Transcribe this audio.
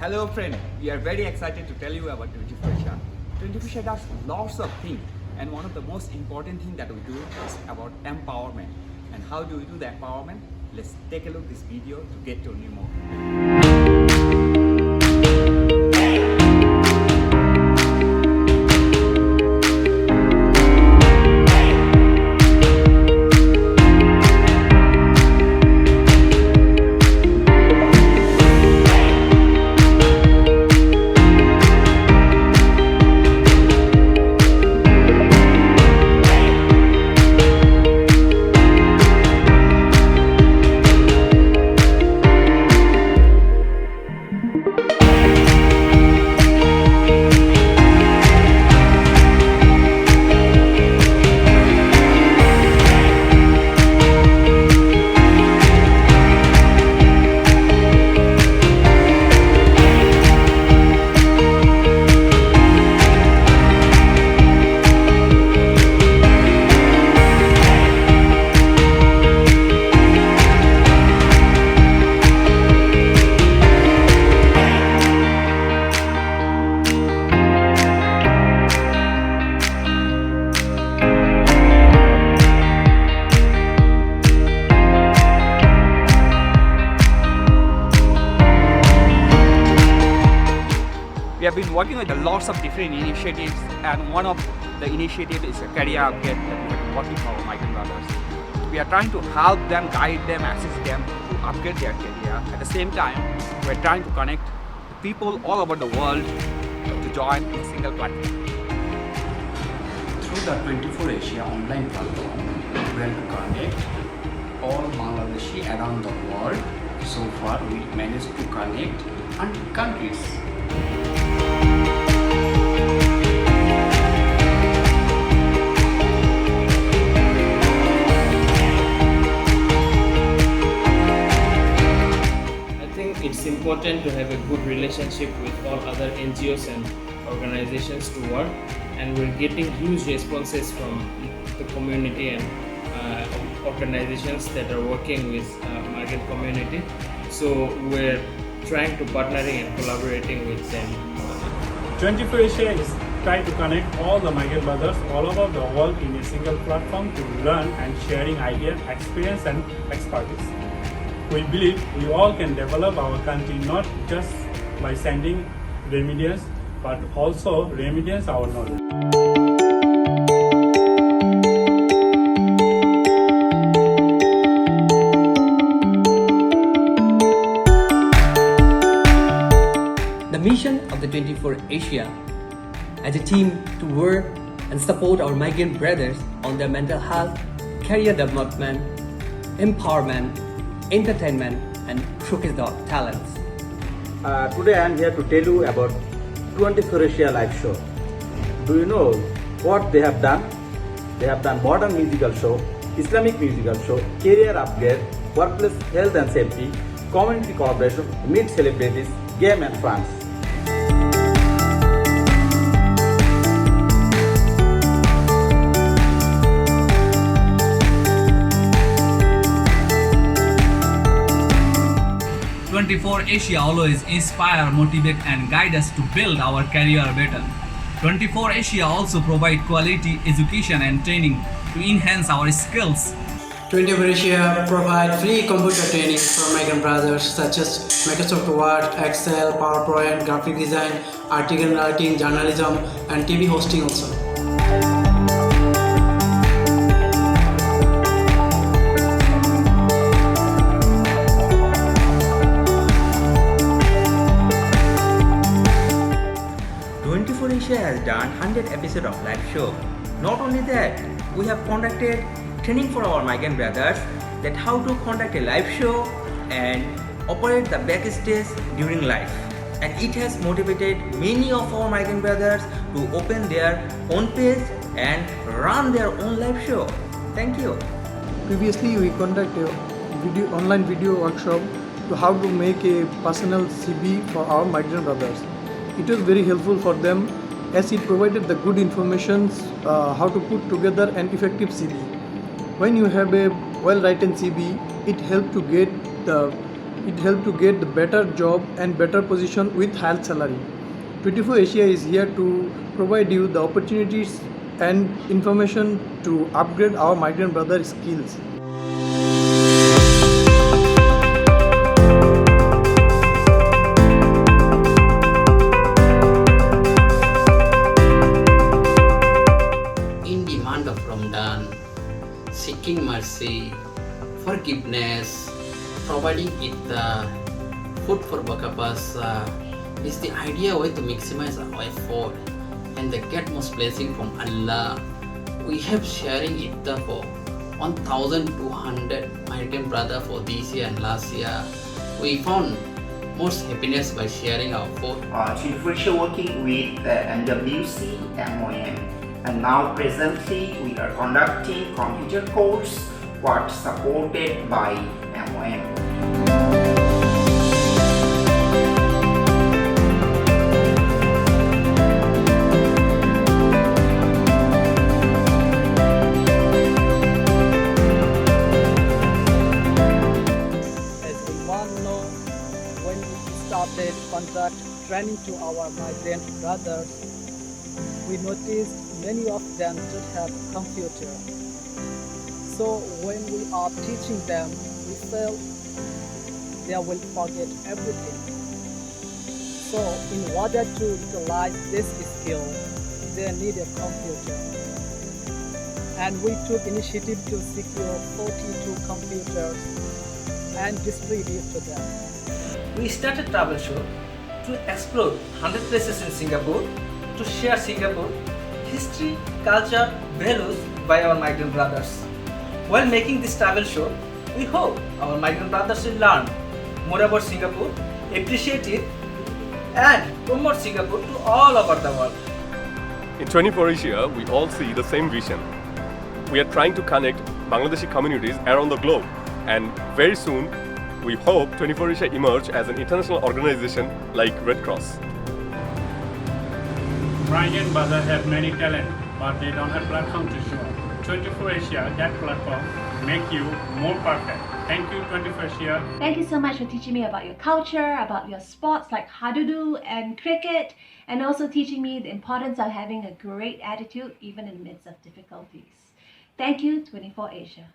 Hello friend, we are very excited to tell you about 24 Asia. 24 Asia does lots of things, and one of the most important things that we do is about empowerment. And how do we do the empowerment? Let's take a look at this video to get to know more. We have been working with lots of different initiatives, and one of the initiatives is a career upgrade that we are working for our migrant brothers. We are trying to help them, guide them, assist them to upgrade their career. At the same time, we are trying to connect people all over the world to join a single platform. Through the 24 Asia online platform, we are to connect all Bangladeshi around the world. So far, we managed to connect 100 countries. It's important to have a good relationship with all other NGOs and organizations to work, and we're getting huge responses from the community and organizations that are working with migrant community. So we're trying to partnering and collaborating with them. 24 Asia is trying to connect all the migrant brothers all over the world in a single platform to learn and sharing ideas, experience and expertise. We believe we all can develop our country not just by sending remittance, but also remittance our knowledge. The mission of the 24 Asia as a team to work and support our migrant brothers on their mental health, career development, empowerment, entertainment and showcase the talents. Today I am here to tell you about 24 Asia live show. Do you know what they have done? They have done modern musical show, Islamic musical show, career upgrade, workplace health and safety, community collaboration, meet celebrities, game and fun. Asia always inspire, motivate and guide us to build our career better. 24 Asia also provide quality education and training to enhance our skills. 24 Asia provide free computer training for migrant brothers such as Microsoft Word, Excel, PowerPoint, graphic design, article writing, journalism and TV hosting also. Asia has done 100 episodes of live show. Not only that, we have conducted training for our migrant brothers that how to conduct a live show and operate the backstage during live. And it has motivated many of our migrant brothers to open their own page and run their own live show. Thank you. Previously, we conducted a online video workshop to how to make a personal CV for our migrant brothers. It was very helpful for them as it provided the good information how to put together an effective CV. When you have a well-written CV, it helps to get the it helps to get the better job and better position with higher salary. 24 Asia is here to provide you the opportunities and information to upgrade our migrant brother skills. In demand of Ramadan, seeking mercy, forgiveness, providing iftar, food for buka puasa is the ideal way to maximize our effort and get most blessing from Allah. We have sharing iftar for 1,200 migrant brothers for this year and last year. We found most happiness by sharing our food. 24 Asia working with NWC MOM, and now presently we are conducting computer course what supported by MOM. As we all know, when we started conduct training to our migrant brothers, we noticed many of them don't have computer. So when we are teaching them, we felt they will forget everything. So in order to utilize this skill, they need a computer. And we took initiative to secure 42 computers and distribute to them. We started travel show to explore 100 places in Singapore to share Singapore history, culture, values by our migrant brothers. While making this travel show, we hope our migrant brothers will learn more about Singapore, appreciate it, and promote Singapore to all over the world. In 24 Asia, we all see the same vision. We are trying to connect Bangladeshi communities around the globe, and very soon, we hope 24 Asia emerge as an international organization like Red Cross. Migrant brothers have many talent, but they don't have platform to show. 24 Asia, that platform, make you more perfect. Thank you, 24 Asia. Thank you so much for teaching me about your culture, about your sports like hadudu and cricket, and also teaching me the importance of having a great attitude even in the midst of difficulties. Thank you, 24 Asia.